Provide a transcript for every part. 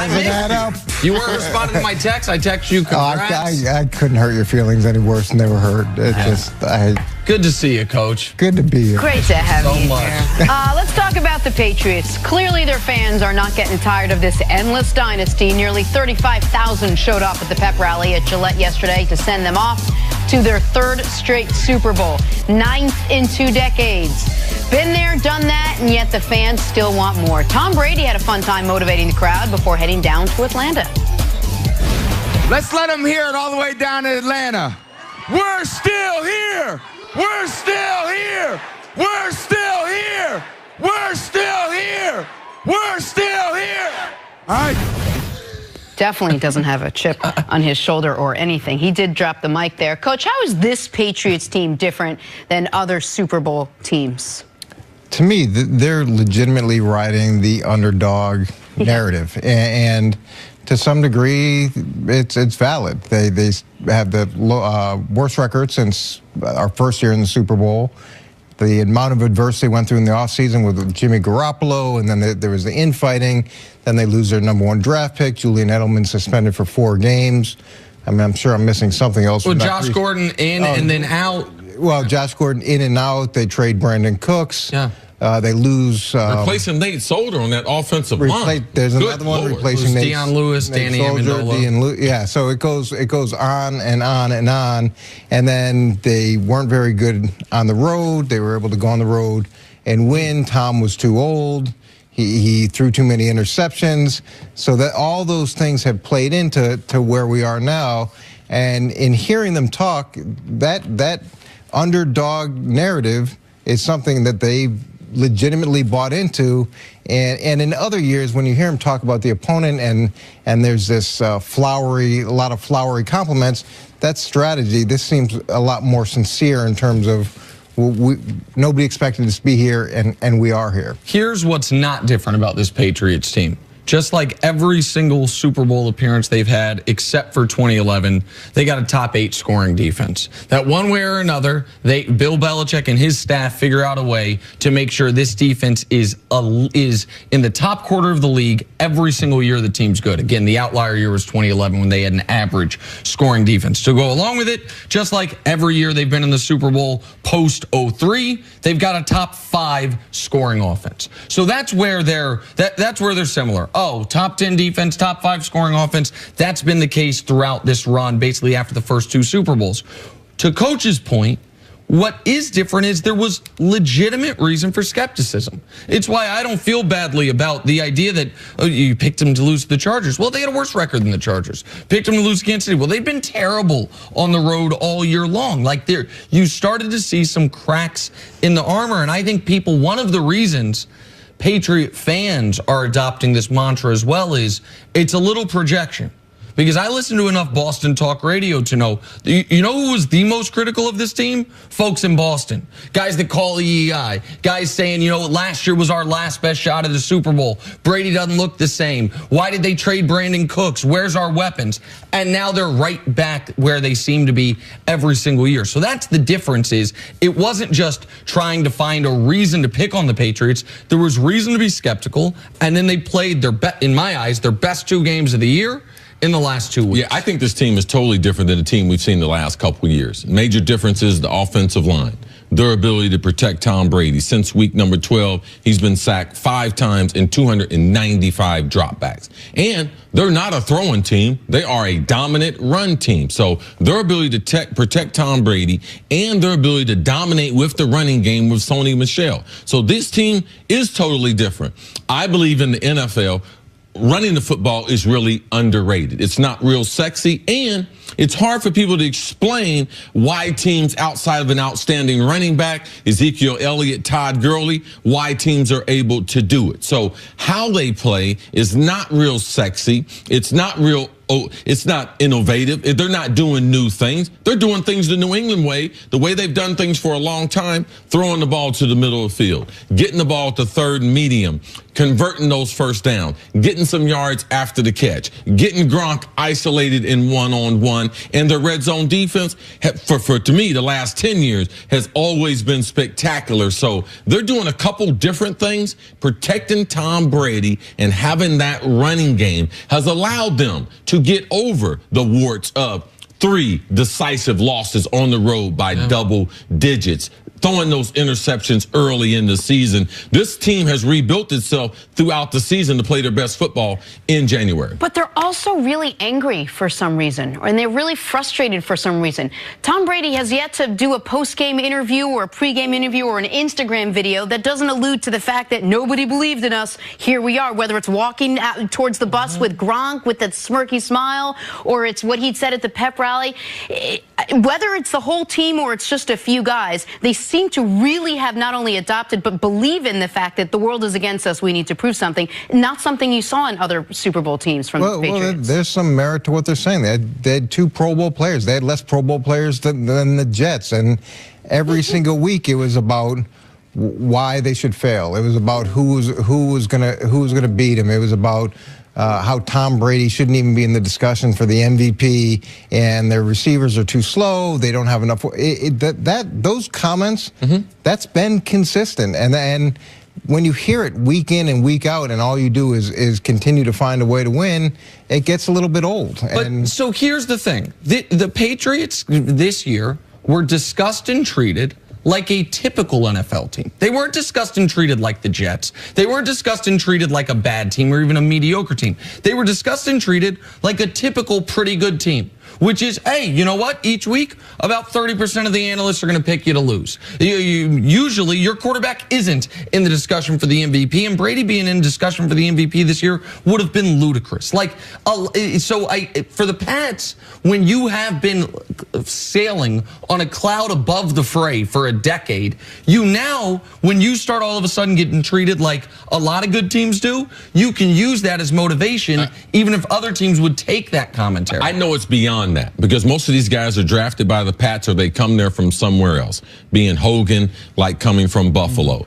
Doesn't add up. You weren't responding to my text. I text you. Congrats. I couldn't hurt your feelings any worse than they were hurt. Good to see you, Coach. Good to be here. Great to have you so much. here. Let's talk about the Patriots. Clearly, their fans are not getting tired of this endless dynasty. Nearly 35,000 showed up at the pep rally at Gillette yesterday to send them off to their third straight Super Bowl, 9th in 2 decades. Been there, done that, and yet the fans still want more. Tom Brady had a fun time motivating the crowd before heading down to Atlanta. Let's let them hear it all the way down to Atlanta. We're still here. We're still here. We're still here. We're still here. We're still here. All right. Definitely doesn't have a chip on his shoulder or anything. He did drop the mic there. Coach, how is this Patriots team different than other Super Bowl teams? To me, they're legitimately riding the underdog narrative, and to some degree, it's valid. They have the worst record since our first year in the Super Bowl. The amount of adversity they went through in the offseason with Jimmy Garoppolo, and then there was the infighting. Then they lose their #1 draft pick. Julian Edelman suspended for 4 games. I mean, I'm sure I'm missing something else. Well, Josh Gordon in and then out. Well, Josh Gordon in and out. They trade Brandon Cooks. Yeah. They lose. Replacing Nate Solder on that offensive line. There's another one replacing Nate. Deion Lewis, Danny Amendola. Yeah, so it goes on and on and on. And then they weren't very good on the road. They were able to go on the road and win. Tom was too old. He threw too many interceptions. So that all those things have played into where we are now. And in hearing them talk, that underdog narrative is something that they legitimately bought into, and in other years when you hear him talk about the opponent and there's this a lot of flowery compliments, that's strategy. This seems a lot more sincere in terms of nobody expected us to be here, and we are here. Here's what's not different about this Patriots team. Just like every single Super Bowl appearance they've had, except for 2011, they got a top 8 scoring defense. That one way or another, Bill Belichick and his staff figure out a way to make sure this defense is in the top quarter of the league every single year the team's good. Again, the outlier year was 2011 when they had an average scoring defense. To go along with it, just like every year they've been in the Super Bowl post 03, they've got a top 5 scoring offense. So that's where they're similar. Oh, top 10 defense, top 5 scoring offense. That's been the case throughout this run, basically after the first 2 Super Bowls. To Coach's point, what is different is there was legitimate reason for skepticism. It's why I don't feel badly about the idea that you picked them to lose to the Chargers. Well, they had a worse record than the Chargers. Picked them to lose Kansas City. Well, they've been terrible on the road all year long. Like you started to see some cracks in the armor, and I think one of the reasons Patriot fans are adopting this mantra as well is it's a little projection. Because I listen to enough Boston talk radio to know, you know who was the most critical of this team? Folks in Boston. Guys that call EEI. Guys saying, you know, last year was our last best shot at the Super Bowl. Brady doesn't look the same. Why did they trade Brandon Cooks? Where's our weapons? And now they're right back where they seem to be every single year. So that's the difference is it wasn't just trying to find a reason to pick on the Patriots. There was reason to be skeptical. And then they played in my eyes, their best 2 games of the year in the last 2 weeks. Yeah, I think this team is totally different than the team we've seen the last couple of years. Major difference is the offensive line, their ability to protect Tom Brady. Since week number 12, he's been sacked 5 times and 295 dropbacks. And they're not a throwing team. They are a dominant run team. So their ability to protect Tom Brady and their ability to dominate with the running game with Sony Michel. So this team is totally different. I believe in the NFL, running the football is really underrated. It's not real sexy, and it's hard for people to explain why teams outside of an outstanding running back, Ezekiel Elliott, Todd Gurley, why teams are able to do it. So how they play is not real sexy. It's not real. It's not innovative. They're not doing new things. They're doing things the New England way, the way they've done things for a long time, throwing the ball to the middle of the field, getting the ball to third and medium, converting those first down, getting some yards after the catch, getting Gronk isolated in one-on-one, and the red zone defense, to me, the last 10 years has always been spectacular. So they're doing a couple different things. Protecting Tom Brady and having that running game has allowed them to get over the warts of 3 decisive losses on the road by double digits, throwing those interceptions early in the season. This team has rebuilt itself throughout the season to play their best football in January. But they're also really angry for some reason, and they're really frustrated for some reason. Tom Brady has yet to do a post-game interview or a pre-game interview or an Instagram video that doesn't allude to the fact that nobody believed in us. Here we are, whether it's walking out towards the bus with Gronk with that smirky smile, or it's what he'd said at the pep rally. Whether it's the whole team or it's just a few guys, they seem to really have not only adopted but believe in the fact that the world is against us, we need to prove something, not something you saw in other Super Bowl teams from the Patriots. Well, there's some merit to what they're saying. They had 2 Pro Bowl players. They had less Pro Bowl players than the Jets, and every single week it was about why they should fail. It was about who was gonna beat them. It was about how Tom Brady shouldn't even be in the discussion for the MVP, and their receivers are too slow. They don't have enough. Those comments, that's been consistent, and when you hear it week in and week out, and all you do is continue to find a way to win, it gets a little bit old. But so here's the thing: the Patriots this year were discussed and treated like a typical NFL team. They weren't discussed and treated like the Jets. They weren't discussed and treated like a bad team or even a mediocre team. They were discussed and treated like a typical pretty good team, which is, hey, you know what? Each week, about 30% of the analysts are going to pick you to lose. Usually, your quarterback isn't in the discussion for the MVP, and Brady being in discussion for the MVP this year would have been ludicrous. For the Pats, when you have been sailing on a cloud above the fray for a decade, when you start all of a sudden getting treated like a lot of good teams do, you can use that as motivation, even if other teams would take that commentary. I know it's beyond that, because most of these guys are drafted by the Pats or they come there from somewhere else, being Hogan, like coming from Buffalo.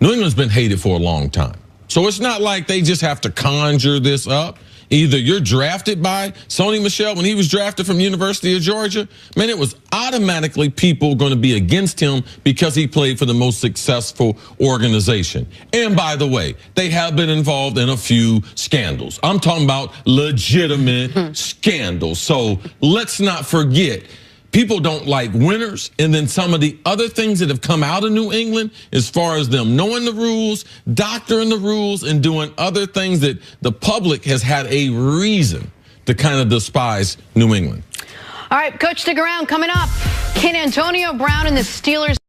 New England's been hated for a long time. So it's not like they just have to conjure this up. Either you're drafted by Sony Michel when he was drafted from University of Georgia, man, it was automatically people going to be against him because he played for the most successful organization. And by the way, they have been involved in a few scandals. I'm talking about legitimate scandals. So let's not forget, people don't like winners, and then some of the other things that have come out of New England as far as them knowing the rules, doctoring the rules, and doing other things that the public has had a reason to kind of despise New England. All right, Coach, stick around. Coming up, can Antonio Brown and the Steelers